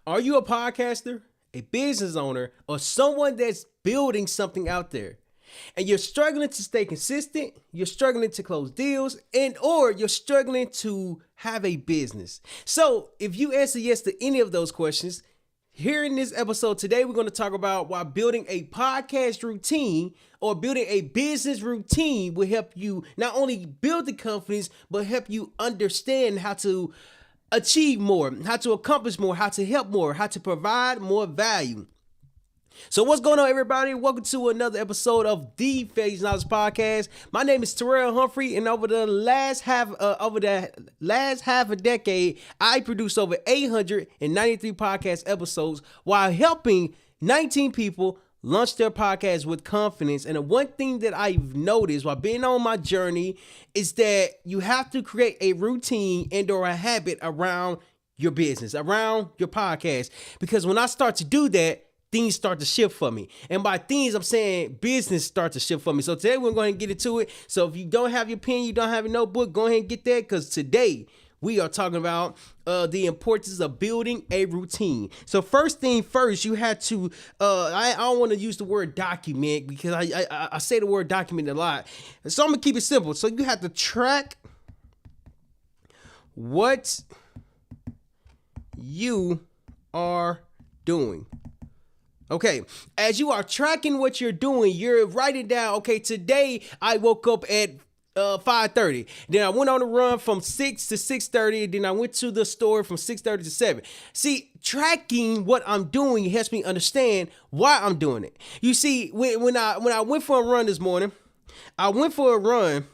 Are you a podcaster, a business owner, or someone that's building something out there? And you're struggling to stay consistent, you're struggling to close deals, or you're struggling to have a business. So if you answer yes to any of those questions, here in this episode today, we're going to talk about why building a podcast routine or building a business routine will help you not only build the companies, but help you understand how to achieve more, how to accomplish more, how to help more, how to provide more value. So what's going on, everybody? Welcome to another episode of the Phase Knowledge Podcast. My name is Terryl Humphrey, and over the last half a decade, I produced over 893 podcast episodes while helping 19 people launch their podcast with confidence. And the one thing that I've noticed while being on my journey is that you have to create a routine and/or a habit around your business, around your podcast, because when I start to do that, things start to shift for me. And by things, I'm saying business starts to shift for me. So today we're going to get into it. So if you don't have your pen, you don't have your notebook, go ahead and get that, because today we are talking about the importance of building a routine. So first thing first, you had to, I don't want to use the word document because I say the word document a lot. So I'm going to keep it simple. So you have to track what you are doing. Okay, as you are tracking what you're doing, you're writing down, okay, today I woke up at 5:30. Then I went on a run from 6 to 6:30. Then I went to the store from 6:30 to 7. See, tracking what I'm doing helps me understand why I'm doing it. You see, when I went for a run this morning, I went for a run.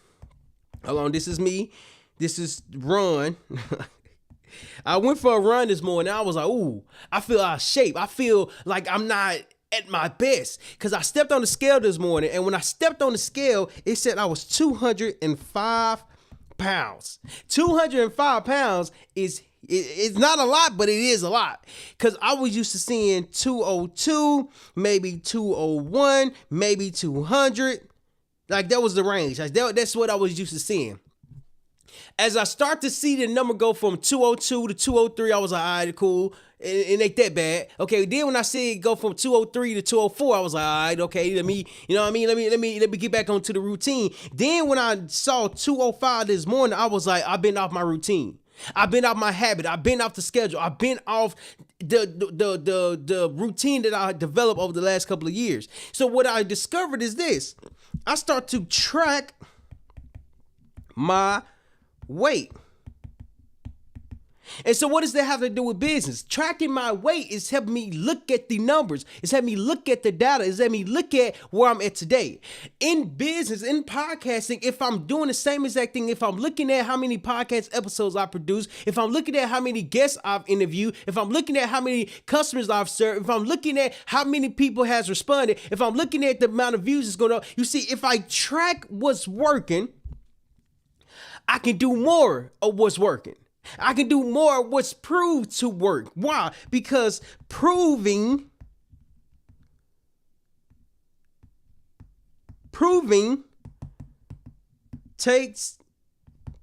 Hold on, this is me. This is run. I went for a run this morning. I was like, ooh, I feel out of shape. I feel like I'm not at my best, because I stepped on the scale this morning. And when I stepped on the scale, it said I was 205 pounds. 205 pounds it's not a lot, but it is a lot, because I was used to seeing 202, maybe 201, maybe 200. Like that was the range. That's what I was used to seeing. As I start to see the number go from 202 to 203, I was like, all right, cool. It ain't that bad. Okay, then when I see it go from 203 to 204, I was like, all right, okay, let me get back onto the routine. Then when I saw 205 this morning, I was like, I've been off my routine. I've been off my habit. I've been off the schedule. I've been off the routine that I developed over the last couple of years. So what I discovered is this. I start to track my weight. And so what does that have to do with business? Tracking my weight is helping me look at the numbers. It's helping me look at the data. It's helping me look at where I'm at today. In business, in podcasting, if I'm doing the same exact thing, if I'm looking at how many podcast episodes I produce, if I'm looking at how many guests I've interviewed, if I'm looking at how many customers I've served, if I'm looking at how many people has responded, if I'm looking at the amount of views it's going to, you see, if I track what's working, I can do more of what's working. I can do more of what's proved to work. Why? Because proving takes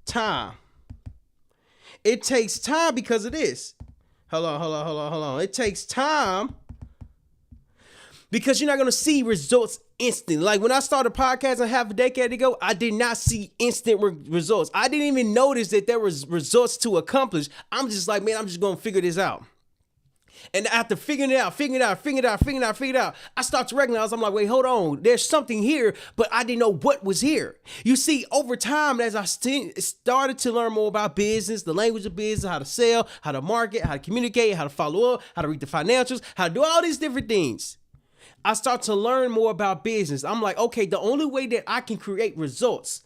time. It takes time because of this. Hold on. It takes time because you're not going to see results instant. Like when I started podcasting half a decade ago, I did not see instant results. I didn't even notice that there was results to accomplish. I'm just like, man, I'm just going to figure this out. And after figuring it out, I start to recognize, I'm like, wait, hold on. There's something here, but I didn't know what was here. You see, over time, as I started to learn more about business, the language of business, how to sell, how to market, how to communicate, how to follow up, how to read the financials, how to do all these different things, I start to learn more about business. I'm like, okay, the only way that I can create results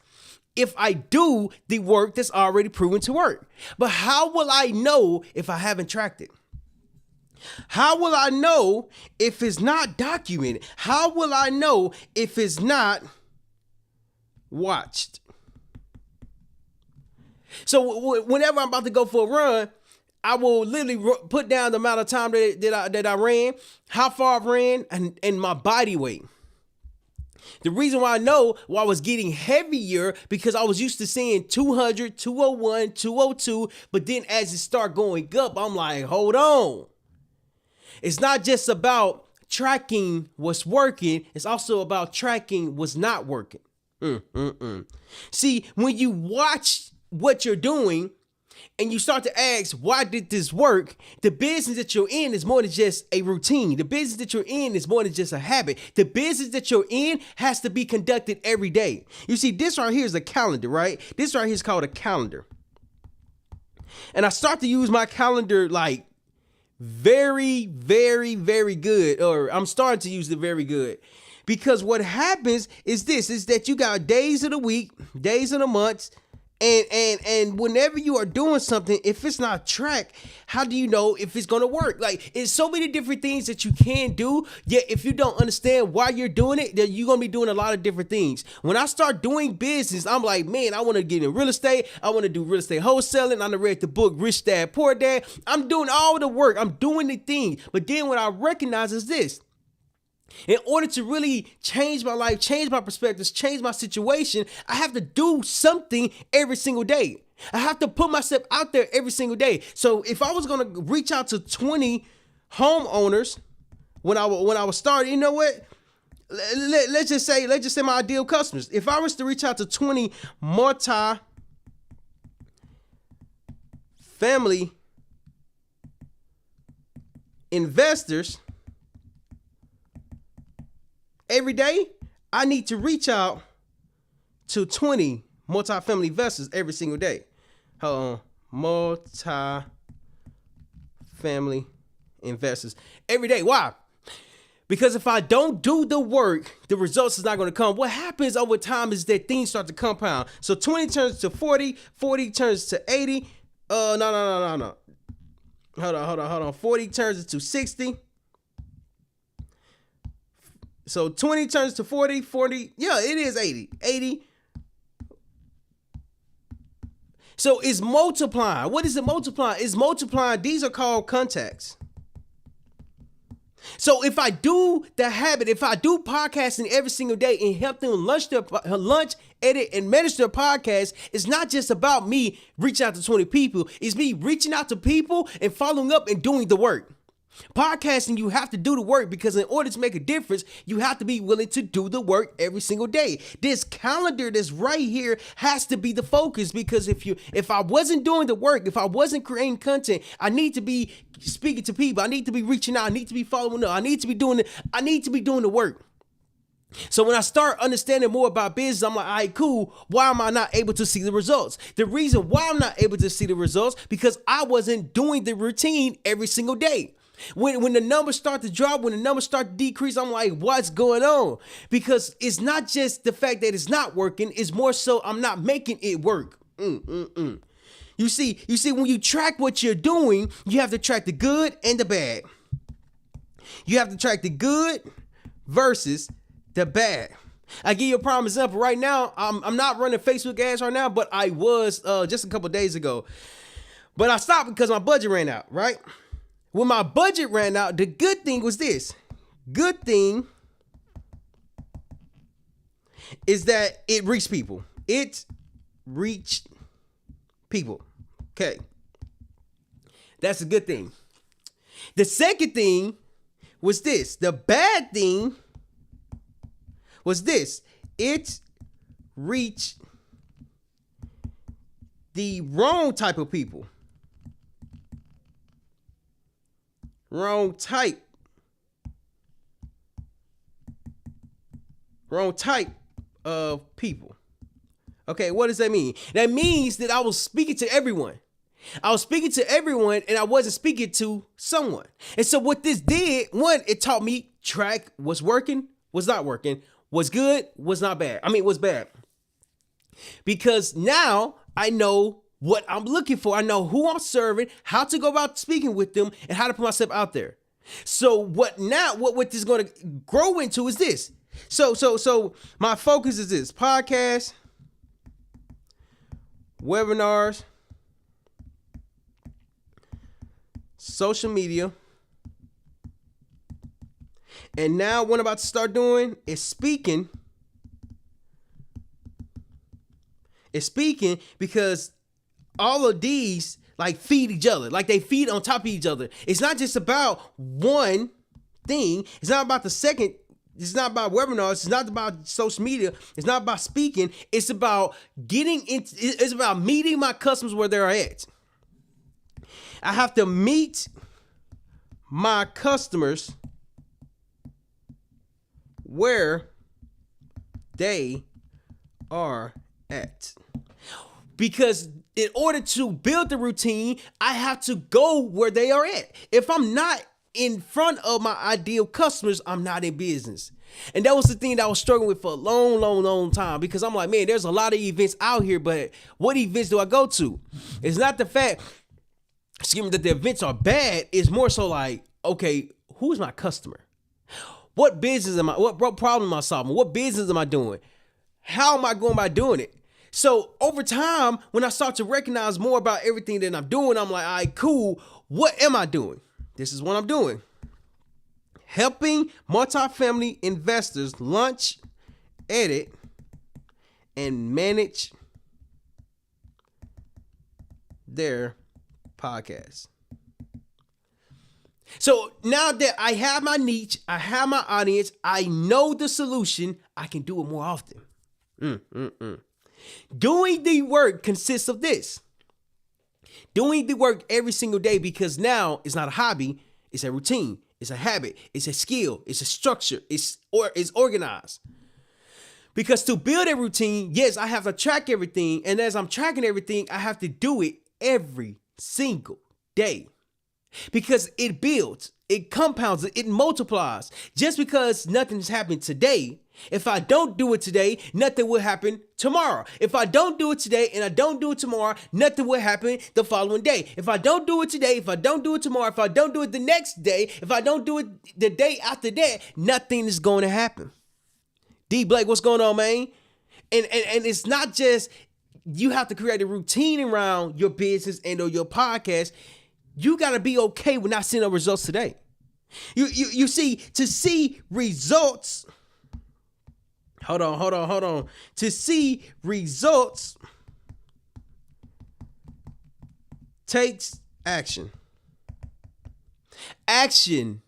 if I do the work that's already proven to work. But how will I know if I haven't tracked it? How will I know if it's not documented? How will I know if it's not watched? So whenever I'm about to go for a run, I will literally put down the amount of time that I ran, how far I ran, and my body weight. The reason why I know why I was getting heavier, because I was used to seeing 200, 201, 202, but then as it started going up, I'm like, hold on. It's not just about tracking what's working. It's also about tracking what's not working. See, when you watch what you're doing and you start to ask, why did this work? The business that you're in is more than just a routine. The business that you're in is more than just a habit. The business that you're in has to be conducted every day. You see, this right here is a calendar, right? This right here is called a calendar. And I start to use my calendar like very, very, very good, or I'm starting to use it very good. Because what happens is this, is that you got days of the week, days of the months, and whenever you are doing something, if it's not tracked, how do you know if it's gonna work? Like, it's so many different things that you can do, yet if you don't understand why you're doing it, then you're gonna be doing a lot of different things. When I start doing business, I'm like, man, I wanna get in real estate, I wanna do real estate wholesaling, I read the book Rich Dad Poor Dad. I'm doing all the work, I'm doing the thing. But then what I recognize is this: in order to really change my life, change my perspectives, change my situation, I have to do something every single day. I have to put myself out there every single day. So if I was gonna reach out to 20 homeowners when I was starting, you know what? Let's just say my ideal customers. If I was to reach out to 20 multi-family investors every day, I need to reach out to 20 multifamily investors every single day. Hold on. Multifamily investors every day. Why? Because if I don't do the work, the results is not going to come. What happens over time is that things start to compound. So 20 turns to 40, 40 turns to 80. No. Hold on. 40 turns into 60. So 20 turns to 40, 40, yeah, it is 80. 80. So it's multiplying. What is it multiplying? It's multiplying. These are called contacts. So if I do the habit, if I do podcasting every single day and help them lunch, edit, and manage their podcast, it's not just about me reaching out to 20 people. It's me reaching out to people and following up and doing the work. Podcasting, you have to do the work, because in order to make a difference, you have to be willing to do the work every single day. This calendar that's right here has to be the focus, because if I wasn't doing the work, if I wasn't creating content, I need to be speaking to people, I need to be reaching out, I need to be following up, I need to be doing the work. So when I start understanding more about business, I'm like, all right, cool. Why am I not able to see the results? The reason why I'm not able to see the results, because I wasn't doing the routine every single day. When the numbers start to drop, when the numbers start to decrease, I'm like, what's going on? Because it's not just the fact that it's not working. It's more so I'm not making it work. You see, when you track what you're doing, you have to track the good and the bad. You have to track the good versus the bad. I give you a prime example. Right now, I'm not running Facebook ads right now, but I was just a couple days ago. But I stopped because my budget ran out, right? When my budget ran out, the good thing was this. Good thing is that it reached people. It reached people. Okay. That's a good thing. The second thing was this. The bad thing was this. It reached the wrong type of people. Wrong type of people. Okay, what does that mean? That means that I was speaking to everyone. I was speaking to everyone, and I wasn't speaking to someone. And so what this did, one, it taught me track what's working, what's not working, what's good, what's not bad. What's bad. Because now I know what I'm looking for. I know who I'm serving, how to go about speaking with them, and how to put myself out there. So what this is going to grow into is this. So my focus is this: podcast, webinars, social media. And now what I'm about to start doing is speaking. It's speaking, because all of these like feed each other, like they feed on top of each other. It's not just about one thing. It's not about the second. It's not about webinars. It's not about social media. It's not about speaking. It's about it's about meeting my customers where they're at. I have to meet my customers where they are at. Because in order to build the routine, I have to go where they are at. If I'm not in front of my ideal customers, I'm not in business. And that was the thing that I was struggling with for a long time, because I'm like, man, there's a lot of events out here, but what events do I go to? It's not the fact, that the events are bad. It's more so like, okay, who's my customer? What business am I, what problem am I solving? What business am I doing? How am I going about doing it? So over time, when I start to recognize more about everything that I'm doing, I'm like, all right, cool. What am I doing? This is what I'm doing. Helping multifamily investors launch, edit, and manage their podcasts. So now that I have my niche, I have my audience, I know the solution, I can do it more often. Doing the work consists of this. Doing the work every single day, because now it's not a hobby, it's a routine, it's a habit, it's a skill, it's a structure, it's organized. Because to build a routine, yes, I have to track everything, and as I'm tracking everything, I have to do it every single day. Because it builds, it compounds, it multiplies. Just because nothing's happened today, if I don't do it today, nothing will happen tomorrow. If I don't do it today and I don't do it tomorrow, nothing will happen the following day. If I don't do it today, if I don't do it tomorrow, if I don't do it the next day, if I don't do it the day after that, nothing is going to happen. D Blake, what's going on, man? And it's not just you have to create a routine around your business and or your podcast. You got to be okay with not seeing no results today. You see, to see results. Hold on. To see results takes action. Action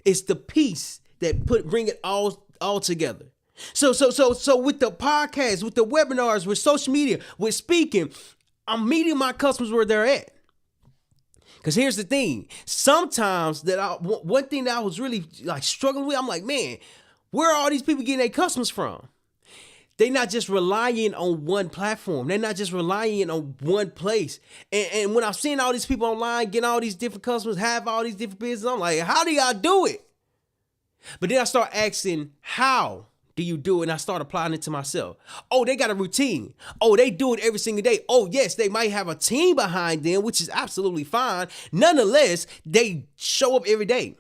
is the piece that bring it all together. So with the podcast, with the webinars, with social media, with speaking, I'm meeting my customers where they're at. Because here's the thing. Sometimes one thing that I was really like struggling with, I'm like, man, where are all these people getting their customers from? They're not just relying on one platform. They're not just relying on one place. And when I'm seeing all these people online, getting all these different customers, have all these different businesses, I'm like, how do y'all do it? But then I start asking, how do you do it? And I start applying it to myself. Oh, they got a routine. Oh, they do it every single day. Oh, yes, they might have a team behind them, which is absolutely fine. Nonetheless, they show up every day.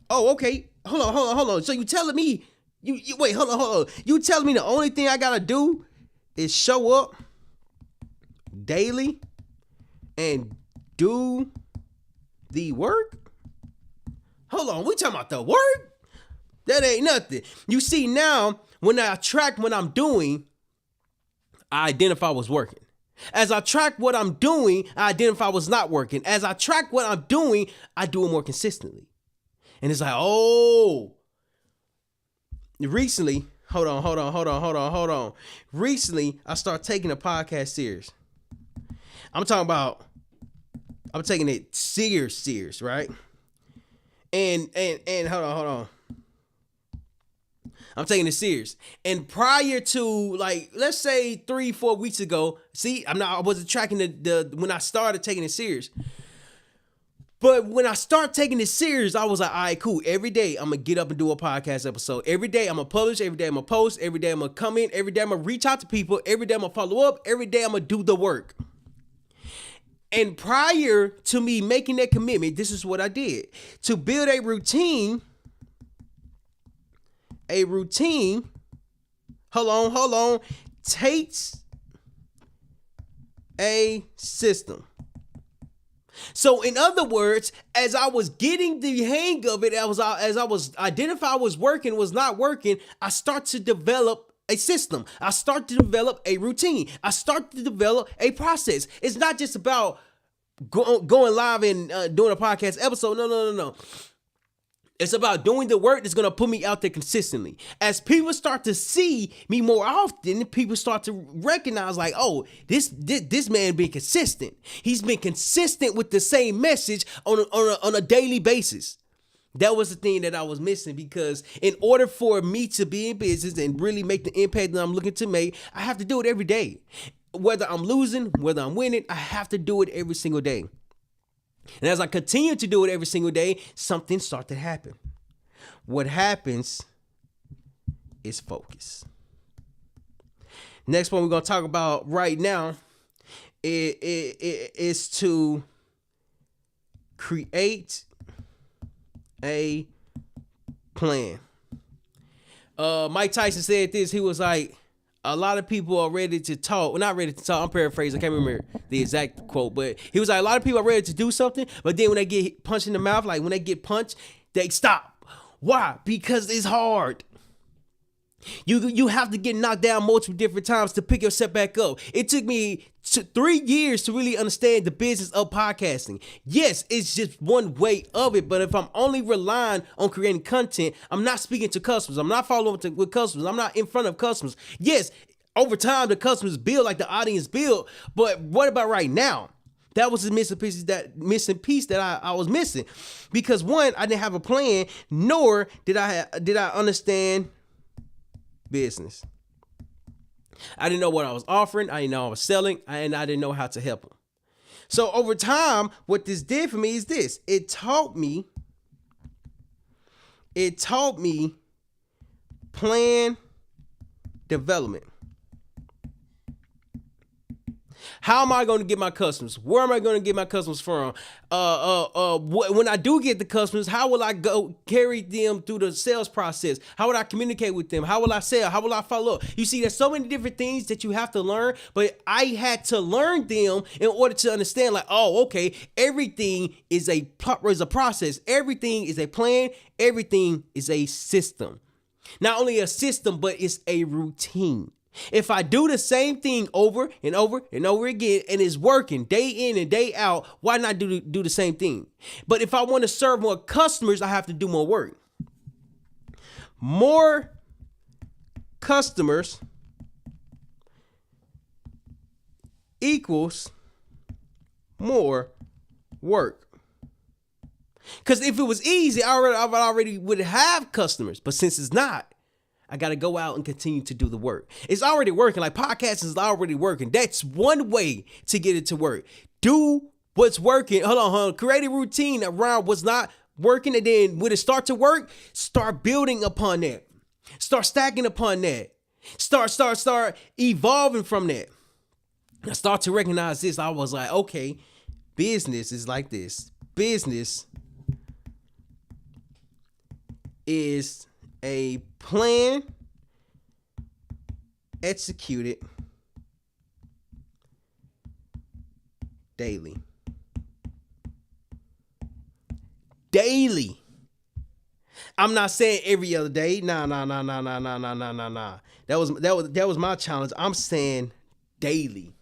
Oh, okay. Hold on. So you telling me, wait, hold on. You telling me the only thing I got to do is show up daily and do the work? Hold on, we talking about the work? That ain't nothing. You see, now, when I track what I'm doing, I identify what's working. As I track what I'm doing, I identify what's not working. As I track what I'm doing, I do it more consistently. And it's like, oh, recently, hold on. Recently, I started taking a podcast serious. I'm taking it serious, right? And hold on. I'm taking it serious. And prior to, like, let's say 3-4 weeks ago, I wasn't tracking when I started taking it serious. But when I start taking it serious, I was like, all right, cool. Every day I'm gonna get up and do a podcast episode. Every day I'm gonna publish. Every day I'm gonna post. Every day I'm gonna come in. Every day I'm gonna reach out to people. Every day I'm gonna follow up. Every day I'm gonna do the work. And prior to me making that commitment, this is what I did. To build a routine, hold on, takes a system. So in other words, as I was getting the hang of it, as I was identifying what's working, was not working, I start to develop a system. I start to develop a routine. I start to develop a process. It's not just about going live and doing a podcast episode. No. It's about doing the work that's going to put me out there consistently. As people start to see me more often, people start to recognize like, oh, this man being consistent. He's been consistent with the same message on a daily basis. That was the thing that I was missing, because in order for me to be in business and really make the impact that I'm looking to make, I have to do it every day. Whether I'm losing, whether I'm winning, I have to do it every single day. And as I continue to do it every single day, something starts to happen. What happens is focus. Next one we're going to talk about right now is to create a plan. Mike Tyson said this. He was like, a lot of people are ready to talk. Well, not ready to talk. I'm paraphrasing. I can't remember the exact quote, but he was like, a lot of people are ready to do something, but then when they get punched in the mouth, like when they get punched, they stop. Why? Because it's hard. You have to get knocked down multiple different times to pick yourself back up. It took me 3 years to really understand the business of podcasting. Yes, it's just one way of it, but if I'm only relying on creating content, I'm not speaking to customers. I'm not following up with customers. I'm not in front of customers. Yes, over time, the customers build like the audience build, but what about right now? That was the missing piece that I was missing, because one, I didn't have a plan, nor did I understand business. I didn't know what I was offering. I didn't know I was selling, and I didn't know how to help them. So over time, what this did for me is this. It taught me plan development. How am I going to get my customers? Where am I going to get my customers from? When I do get the customers, how will I go carry them through the sales process? How would I communicate with them? How will I sell? How will I follow up? You see, there's so many different things that you have to learn, but I had to learn them in order to understand, like, oh, okay, everything is a process. Everything is a plan. Everything is a system. Not only a system, but it's a routine. If I do the same thing over and over and over again, and it's working day in and day out, why not do the same thing? But if I want to serve more customers, I have to do more work. More customers equals more work. Because if it was easy, I already would have customers. But since it's not, I got to go out and continue to do the work. It's already working. Like, podcasting is already working. That's one way to get it to work. Do what's working. Hold on. Create a routine around what's not working. And then when it starts to work, start building upon that. Start stacking upon that. Start evolving from that. I start to recognize this. I was like, okay, business is like this. Business is a plan executed daily. I'm not saying every other day. Nah. That was my challenge. I'm saying daily.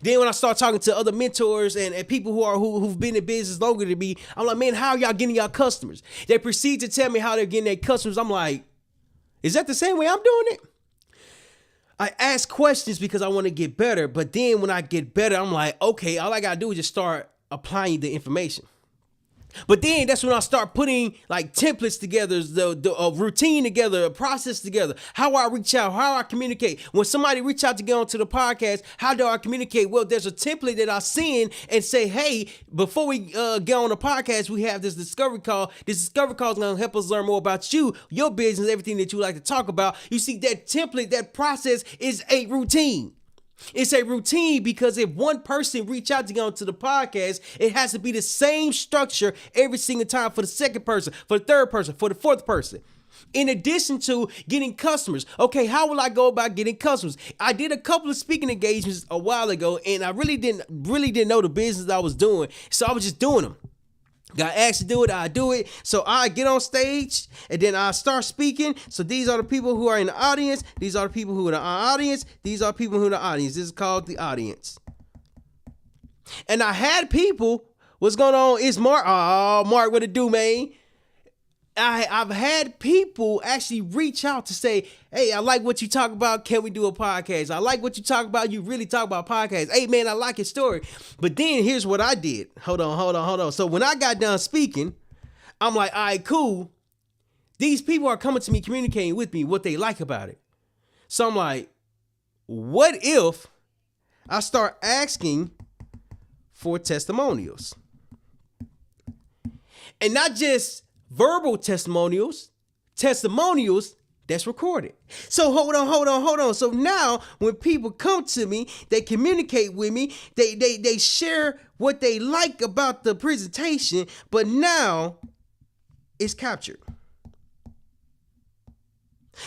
Then when I start talking to other mentors and people who've been in business longer than me, I'm like, man, how are y'all getting y'all customers? They proceed to tell me how they're getting their customers. I'm like, is that the same way I'm doing it? I ask questions because I want to get better. But then when I get better, I'm like, okay, all I got to do is just start applying the information. But then that's when I start putting like templates together, the routine together, a process together. How I reach out, how I communicate. When somebody reach out to get onto the podcast, how do I communicate? Well, there's a template that I send and say, hey, before we get on the podcast, we have this discovery call. This discovery call is going to help us learn more about you, your business, everything that you like to talk about. You see, that template, that process is a routine. It's a routine because if one person reach out to get onto the podcast, it has to be the same structure every single time for the second person, for the third person, for the fourth person. In addition to getting customers. Okay, how will I go about getting customers? I did a couple of speaking engagements a while ago, and I really didn't know the business I was doing, so I was just doing them. Got asked to do it, I do it. So I get on stage and then I start speaking. So these are the people who are in the audience. These are the people who are in the audience. These are people who are in the audience. This is called the audience. And I had people, what's going on? It's Mark. Oh, Mark, what it do, man? I've had people actually reach out to say, hey, I like what you talk about. Can we do a podcast? I like what you talk about. You really talk about podcasts. Hey, man, I like your story. But then here's what I did. Hold on. So when I got done speaking, I'm like, all right, cool. These people are coming to me, communicating with me what they like about it. So I'm like, what if I start asking for testimonials? And not just verbal testimonials that's recorded. So hold on. So now when people come to me, they communicate with me, they share what they like about the presentation, but now it's captured.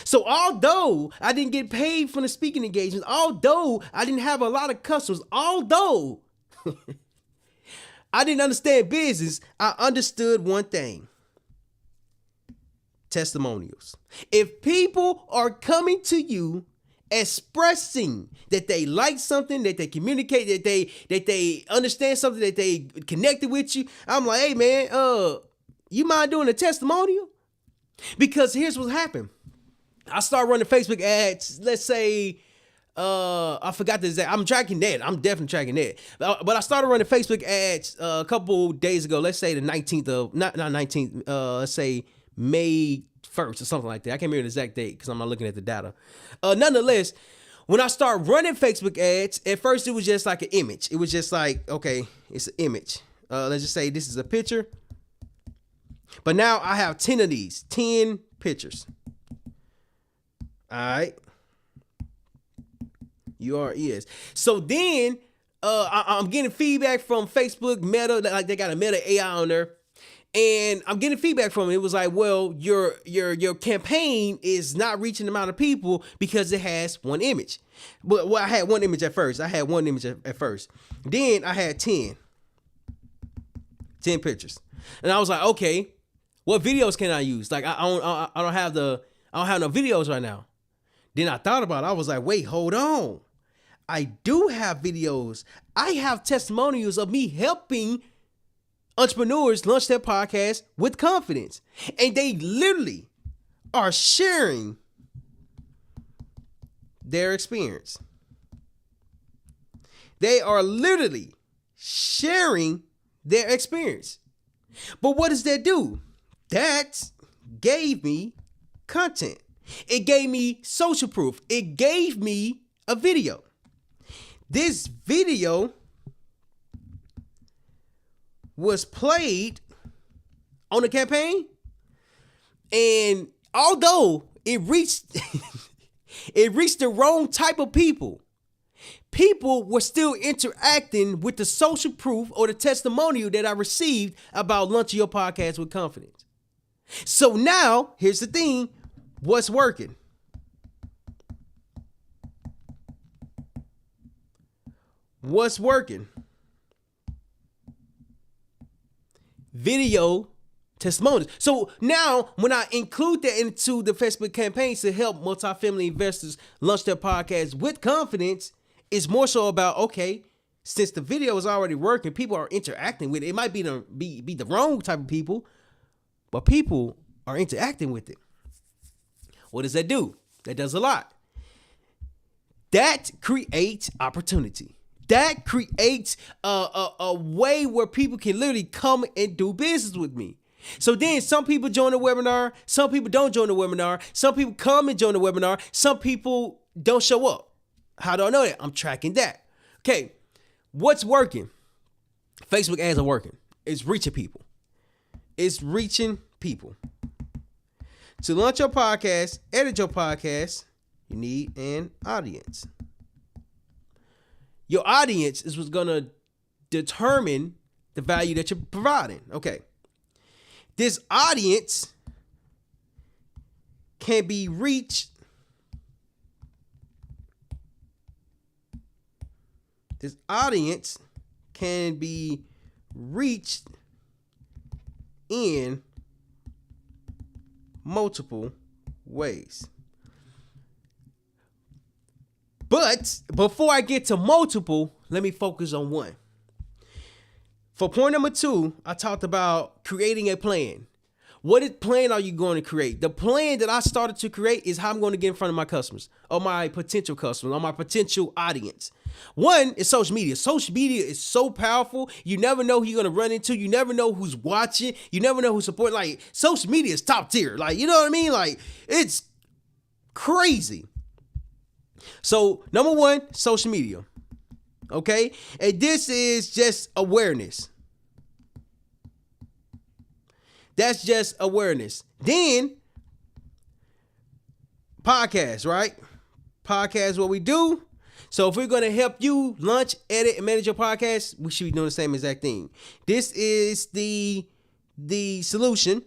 So although I didn't get paid from the speaking engagements, although I didn't have a lot of customers, although I didn't understand business, I understood one thing. Testimonials. If people are coming to you expressing that they like something, that they communicate, that they understand something, that they connected with you, I'm like, hey man, you mind doing a testimonial? Because here's what happened. I started running Facebook ads, let's say, I forgot the exact, I'm tracking that. I'm definitely tracking that. But I started running Facebook ads a couple days ago, let's say the 19th of, not 19th, let's say May 1st or something like that. I can't remember the exact date because I'm not looking at the data. Nonetheless, when I started running Facebook ads, at first it was just like an image. It was just like, okay, it's an image. Let's just say this is a picture. But now I have 10 of these, 10 pictures. All right. URES. So then I'm getting feedback from Facebook Meta, like they got a Meta AI on there. And I'm getting feedback from it. It was like, well, your campaign is not reaching the amount of people because it has one image. But I had one image at first. Then I had 10 pictures. And I was like, okay, what videos can I use? Like I don't have no videos right now. Then I thought about it. I was like, wait, hold on. I do have videos. I have testimonials of me helping entrepreneurs launch their podcast with confidence. And they literally are sharing their experience. They are literally sharing their experience. But what does that do? That gave me content. It gave me social proof. It gave me a video. This video was played on the campaign, and although it reached the wrong type of people were still interacting with the social proof or the testimonial that I received about launching your podcast with confidence. So now here's the thing. What's working? What's working? Video testimonials. So now when I include that into the Facebook campaigns to help multifamily investors launch their podcasts with confidence, it's more so about, okay, since the video is already working, people are interacting with it. It might be the wrong type of people, but people are interacting with it. What does that do? That does a lot. That creates opportunity. That creates a way where people can literally come and do business with me. So then some people join the webinar. Some people don't join the webinar. Some people come and join the webinar. Some people don't show up. How do I know that? I'm tracking that. Okay, what's working? Facebook ads are working. It's reaching people. It's reaching people. To launch your podcast, edit your podcast, you need an audience. Your audience is what's going to determine the value that you're providing. Okay. This audience can be reached. This audience can be reached in multiple ways. But before I get to multiple, let me focus on one. For point number 2, I talked about creating a plan. What plan are you going to create? The plan that I started to create is how I'm going to get in front of my customers or my potential customers or my potential audience. One is social media. Social media is so powerful. You never know who you're going to run into. You never know who's watching. You never know who's supporting. Like, social media is top tier. Like, you know what I mean? Like, it's crazy. So, number 1, social media. Okay? And this is just awareness. That's just awareness. Then, podcast, right? Podcast is what we do. So if we're going to help you launch, edit, and manage your podcast, we should be doing the same exact thing. This is the solution.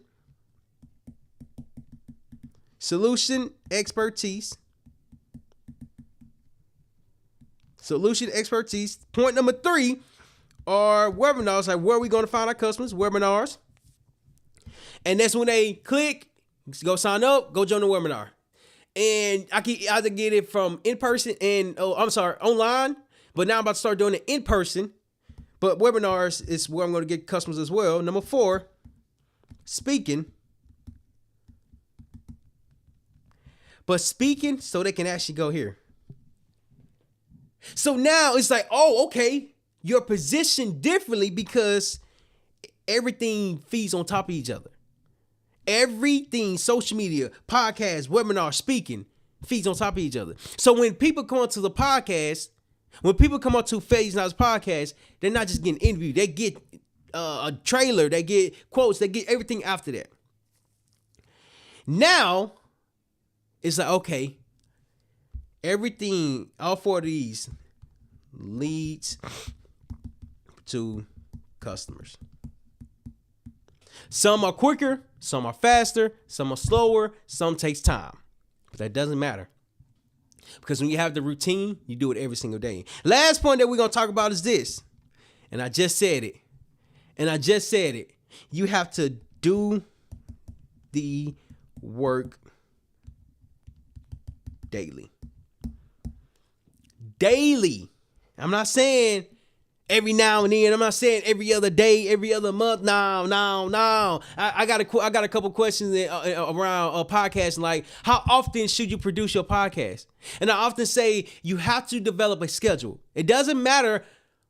Solution expertise. Solution expertise. Point number 3 are webinars. Like, where are we going to find our customers? Webinars. And that's when they click, go sign up, go join the webinar. And I can either get it from in person and online. But now I'm about to start doing it in person. But webinars is where I'm going to get customers as well. Number 4, speaking. But speaking so they can actually go here. So now it's like, oh, okay, you're positioned differently because everything feeds on top of each other. Everything, social media, podcast, webinar, speaking, feeds on top of each other. So when people come onto the podcast, when people come onto Phase Now's podcast, they're not just getting interviewed. They get a trailer, they get quotes, they get everything after that. Now, it's like, okay, everything, all 4 of these leads to customers. Some are quicker, some are faster, some are slower, some takes time. But that doesn't matter. Because when you have the routine, you do it every single day. Last point that we're going to talk about is this. And I just said it. You have to do the work daily. Daily. I'm not saying every now and then. I'm not saying every other day, every other month. No. I got a couple questions around podcasting, like how often should you produce your podcast? And I often say you have to develop a schedule. It doesn't matter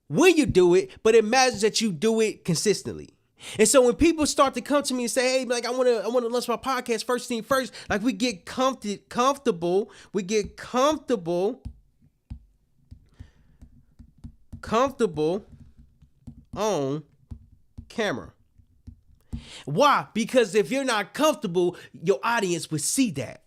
when you do it, but it matters that you do it consistently. And so when people start to come to me and say, hey, like I want to launch my podcast first thing first, like we get comfortable on camera. Why? Because if you're not comfortable, your audience will see that.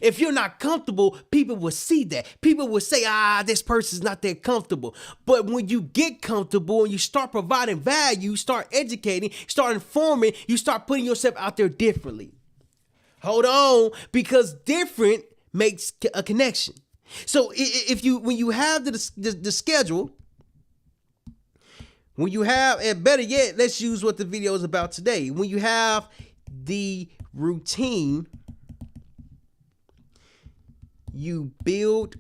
If you're not comfortable, people will see that. People will say, this person's not that comfortable. But when you get comfortable and you start providing value, start educating, start informing, you start putting yourself out there differently. Hold on, because different makes a connection. So when you have the schedule, when you have, and better yet, let's use what the video is about today. When you have the routine, you build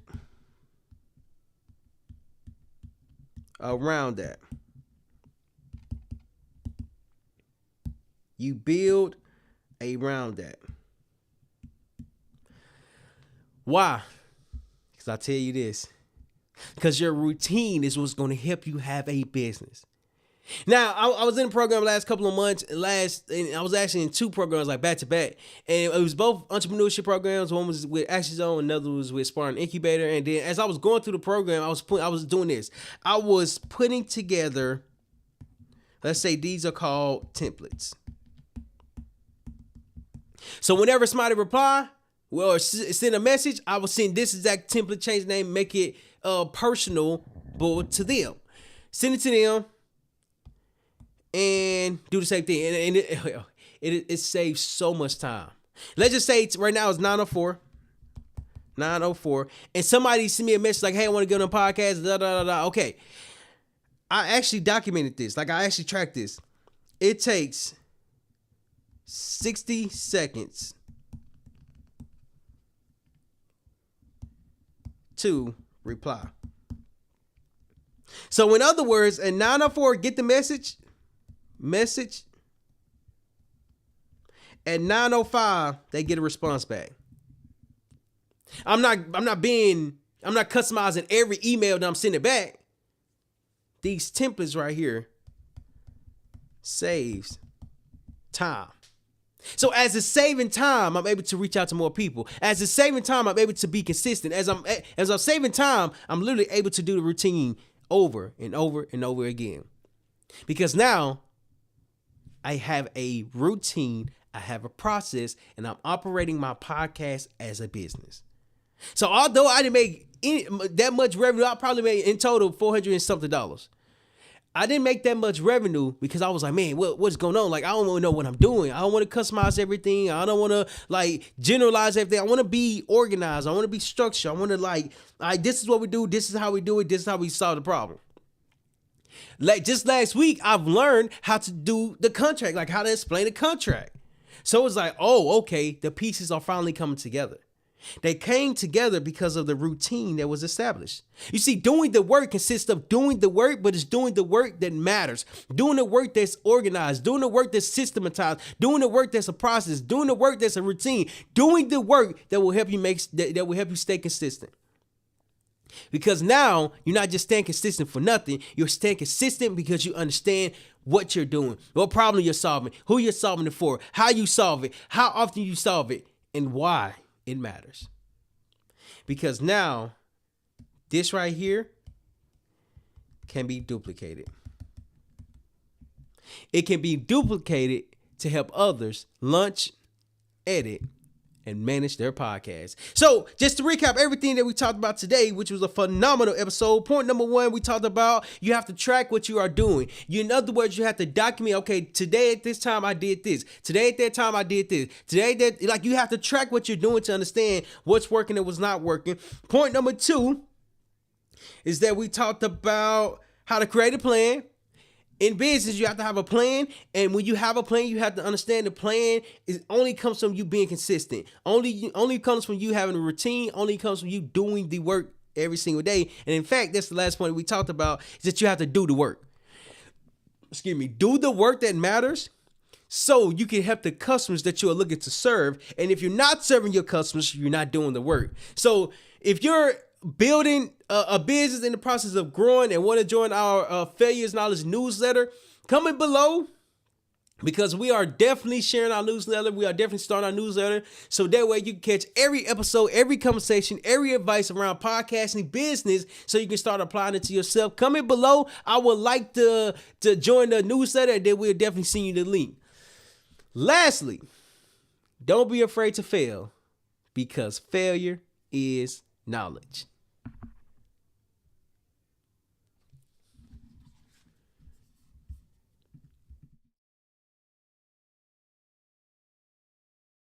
around that. You build around that. Why? Because I tell you this. Because your routine is what's going to help you have a business. Now, I was in a program last couple of months, and I was actually in 2 programs like back to back, and it was both entrepreneurship programs. One was with Action Zone, another was with Spartan Incubator. And then as I was going through the program, I was doing this. I was putting together, let's say these are called templates. So whenever somebody reply, or send a message, I will send this exact template, change the name, make it personable to them. Send it to them and do the same thing. And it saves so much time. Let's just say right now it's 9:04. And somebody sent me a message like, hey, I want to get on a podcast. Okay. I actually documented this. Like, I actually tracked this. It takes 60 seconds to reply. So in other words, at 9:04, get the message. At 9:05, they get a response back. I'm not customizing every email that I'm sending back. These templates right here saves time. So as it's saving time, I'm able to reach out to more people. As it's saving time, I'm able to be consistent. As I'm saving time, I'm literally able to do the routine over and over and over again. Because now I have a routine, I have a process, and I'm operating my podcast as a business. So although I didn't make that much revenue, I probably made in total $400 and something. I didn't make that much revenue because I was like, man, what's going on? Like, I don't want to know what I'm doing. I don't want to customize everything. I don't want to like generalize everything. I want to be organized. I want to be structured. I want to like, all right, this is what we do. This is how we do it. This is how we solve the problem. Like just last week, I've learned how to do the contract, like how to explain the contract. So it's like, oh, okay, the pieces are finally coming together. They came together because of the routine that was established. You see, doing the work consists of doing the work, but it's doing the work that matters. Doing the work that's organized, doing the work that's systematized, doing the work that's a process, doing the work that's a routine, doing the work that will help you that will help you stay consistent. Because now you're not just staying consistent for nothing. You're staying consistent because you understand what you're doing, what problem you're solving, who you're solving it for, how you solve it, how often you solve it, and why it matters. Because now this right here can be duplicated. It can be duplicated to help others launch, edit, and manage their podcast. So just to recap everything that we talked about today, which was a phenomenal episode. Point number 1, we talked about you have to track what you are doing. In other words, you have to document, okay, today at this time I did this. Today at that time I did this. Today that, like, you have to track what you're doing to understand what's working and what's not working. Point number 2 is that we talked about how to create a plan. In business, you have to have a plan, and when you have a plan, you have to understand the plan only comes from you being consistent. Only comes from you having a routine. Only comes from you doing the work every single day. And in fact, that's the last point we talked about, is that you have to do the work. Do the work that matters, so you can help the customers that you are looking to serve. And if you're not serving your customers, you're not doing the work. So if you're building a business in the process of growing and want to join our Failures Knowledge newsletter, comment below, because we are definitely sharing our newsletter. We are definitely starting our newsletter, so that way you can catch every episode, every conversation, every advice around podcasting business, so you can start applying it to yourself. Comment below. I would like to join the newsletter, and then we'll definitely send you the link. Lastly, don't be afraid to fail, because failure is knowledge.